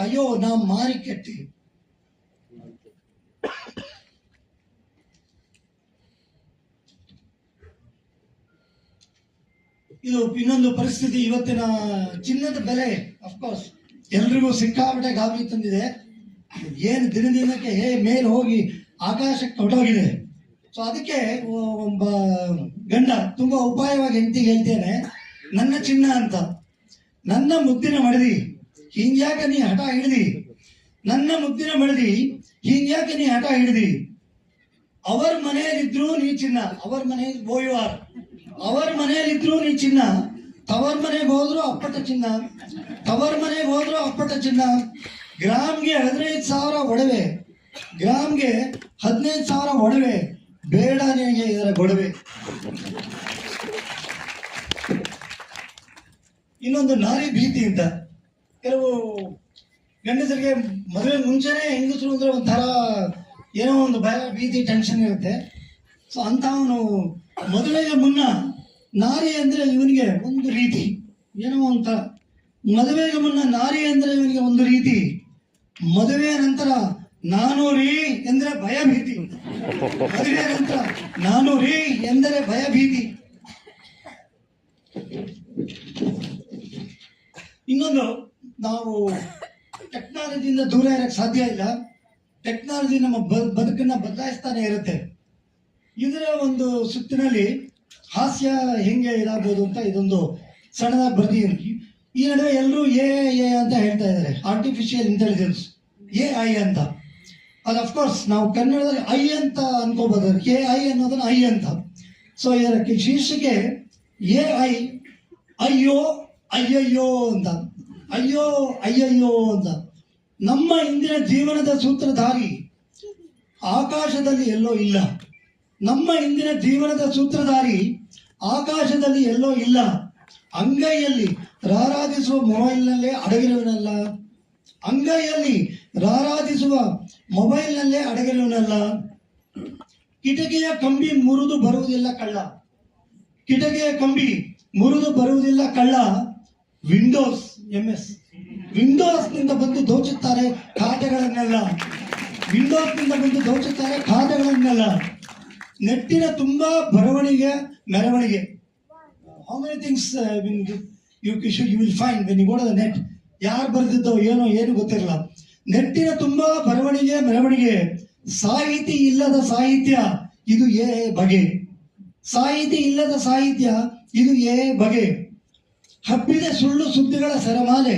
ಅಯ್ಯೋ ನಾವು ಮಾರಿ ಕೆಟ್ಟಿ. ಇದು ಇನ್ನೊಂದು ಪರಿಸ್ಥಿತಿ. ಇವತ್ತಿನ ಚಿನ್ನದ ಬೆಲೆ ಅಫ್ಕೋರ್ಸ್ ಎಲ್ರಿಗೂ ಸಿಕ್ಕಾಪಟ್ಟೆ ಗಾಬರಿ ತಂದಿದೆ. ಏನು ದಿನಕ್ಕೆ ಮೇಲೆ ಹೋಗಿ ಆಕಾಶಕ್ಕೆ ಹೊರಟೋಗಿದೆ. ಸೊ ಅದಕ್ಕೆ ಒಬ್ಬ ಗಂಡ ತುಂಬಾ ಉಪಾಯವಾಗಿ ಹೆಂಡತಿಗೆ ಹೇಳ್ತೇನೆ, ನನ್ನ ಚಿನ್ನ ಅಂತ, ನನ್ನ ಮುದ್ದಿನ ಮಡದಿ ಹಿಂಗ್ಯಾಕೆ ನೀ ಹಠ ಹಿಡಿದಿ, ನನ್ನ ಮುದ್ದಿನ ಮಡದಿ ಹಿಂಗ್ಯಾಕೆ ನೀ ಹಠ ಹಿಡಿದಿ. ಅವರ ಮನೆಯಲ್ಲಿದ್ರು ನೀ ಚಿನ್ನ, ಅವರ ಮನೆ ಬೋಯುವಾರ್, ಅವರ ಮನೆಯಲ್ಲಿದ್ರು ನೀ ಚಿನ್ನ, ತವರ ಮನೆಗೆ ಹೋದ್ರು ಅಪ್ಪಟ ಚಿನ್ನ, ತವರ ಮನೆಗೆ ಹೋದ್ರು ಅಪ್ಪಟ ಚಿನ್ನ. ಗ್ರಾಮ್ಗೆ 15,000 ಒಡವೆ, ಗ್ರಾಮ್ಗೆ 15,000 ಒಡವೆ, ಬೇಡ ನಿನಗೆ ಇದರ ಗೊಡವೆ. ಇನ್ನೊಂದು ನಾರಿ ಭೀತಿ ಅಂತ. ಕೆಲವು ಗಂಡಸರಿಗೆ ಮದುವೆ ಮುಂಚೆನೆ ಹೆಂಗಸರು ಅಂದ್ರೆ ಒಂಥರ ಏನೋ ಒಂದು ಭಯ, ಭೀತಿ, ಟೆನ್ಷನ್ ಇರುತ್ತೆ. ಸೊ ಅಂತವನು ಮದುವೆಗೆ ಮುನ್ನ ನಾರಿ ಅಂದ್ರೆ ಇವನಿಗೆ ಒಂದು ರೀತಿ, ಏನೋ ಅಂತ. ಮದುವೆಗೆ ಮುನ್ನ ನಾರಿ ಅಂದ್ರೆ ಇವನಿಗೆ ಒಂದು ರೀತಿ, ಮದುವೆಯ ನಂತರ ನಾನು ರೀ ಎಂದ್ರೆ ಭಯ ಭೀತಿ, ಮದುವೆಯ ನಂತರ ನಾನು ರೀ ಎಂದರೆ ಭಯ ಭೀತಿ. ಇನ್ನೊಂದು, ನಾವು ಟೆಕ್ನಾಲಜಿಯಿಂದ ದೂರ ಇರಕ್ಕೆ ಸಾಧ್ಯ ಇಲ್ಲ. ಟೆಕ್ನಾಲಜಿ ನಮ್ಮ ಬದುಕನ್ನ ಬದಲಾಯಿಸ್ತಾನೆ ಇರುತ್ತೆ. ಇದರ ಒಂದು ಸುತ್ತಿನಲ್ಲಿ ಹಾಸ್ಯ ಹೆಂಗೆ ಇದಾಗ್ಬೋದು ಅಂತ ಇದೊಂದು ಸಣ್ಣದಾಗಿ ಬರ್ದಿದ್ದೀನಿ. ಈ ನಡುವೆ ಎಲ್ಲರೂ ಎ ಅಂತ ಹೇಳ್ತಾ ಇದ್ದಾರೆ, ಆರ್ಟಿಫಿಷಿಯಲ್ ಇಂಟೆಲಿಜೆನ್ಸ್, AI ಅಂತ. ಅದು ಅಫ್ಕೋರ್ಸ್ ನಾವು ಕನ್ನಡದಲ್ಲಿ ಐ ಅಂತ ಅನ್ಕೋಬಹುದು, AI ಅನ್ನೋದನ್ನ ಐ ಅಂತ. ಸೊ ಇದಕ್ಕೆ ಶೀರ್ಷಿಕೆ AI ಅಯ್ಯೋ ಅಯ್ಯಯ್ಯೋ ಅಂತ, ಅಯ್ಯೋ ಅಯ್ಯಯ್ಯೋ ಅಂತ. ನಮ್ಮ ಇಂದಿನ ಜೀವನದ ಸೂತ್ರಧಾರಿ ಆಕಾಶದಲ್ಲಿ ಎಲ್ಲೋ ಇಲ್ಲ, ನಮ್ಮ ಇಂದಿನ ಜೀವನದ ಸೂತ್ರಧಾರಿ ಆಕಾಶದಲ್ಲಿ ಎಲ್ಲೋ ಇಲ್ಲ. ಅಂಗೈಯಲ್ಲಿ ರಾರಾಜಿಸುವ ಮೊಬೈಲ್ನಲ್ಲೇ ಅಡಗಿರುವನಲ್ಲ, ಅಂಗೈಯಲ್ಲಿ ರಾರಾಜಿಸುವ ಮೊಬೈಲ್ನಲ್ಲೇ ಅಡಗಿರುವನಲ್ಲ. ಕಿಟಕಿಯ ಕಂಬಿ ಮುರಿದು ಬರುವುದಿಲ್ಲ ಕಳ್ಳ, ಕಿಟಕಿಯ ಕಂಬಿ ಮುರಿದು ಬರುವುದಿಲ್ಲ ಕಳ್ಳ. ವಿಂಡೋಸ್ MS, ವಿಂಡೋಸ್ ನಿಂದ ಬಂದು ದೋಚುತ್ತಾರೆ ಖಾತೆಗಳನ್ನೆಲ್ಲ, ವಿಂಡೋಸ್ ನಿಂದ ಬಂದು ದೋಚುತ್ತಾರೆ ಖಾತೆಗಳನ್ನೆಲ್ಲ. ನೆಟ್ಟಿನ ತುಂಬಾ ಬರವಣಿಗೆ ಮೆರವಣಿಗೆ. How many things you will find when you go to the net. ಯಾರು ಬರೆದಿದ್ದೋ ಏನು ಗೊತ್ತಿರಲ್ಲ. ನೆಟ್ಟಿನ ತುಂಬಾ ಬರವಣಿಗೆ ಮೆರವಣಿಗೆ. ಸಾಹಿತಿ ಇಲ್ಲದ ಸಾಹಿತ್ಯ ಇದು ಬಗೆ, ಸಾಹಿತಿ ಇಲ್ಲದ ಸಾಹಿತ್ಯ ಇದು ಬಗೆ. ಹಬ್ಬಿದ ಸುಳ್ಳು ಸುದ್ದಿಗಳ ಸರಮಾಲೆ,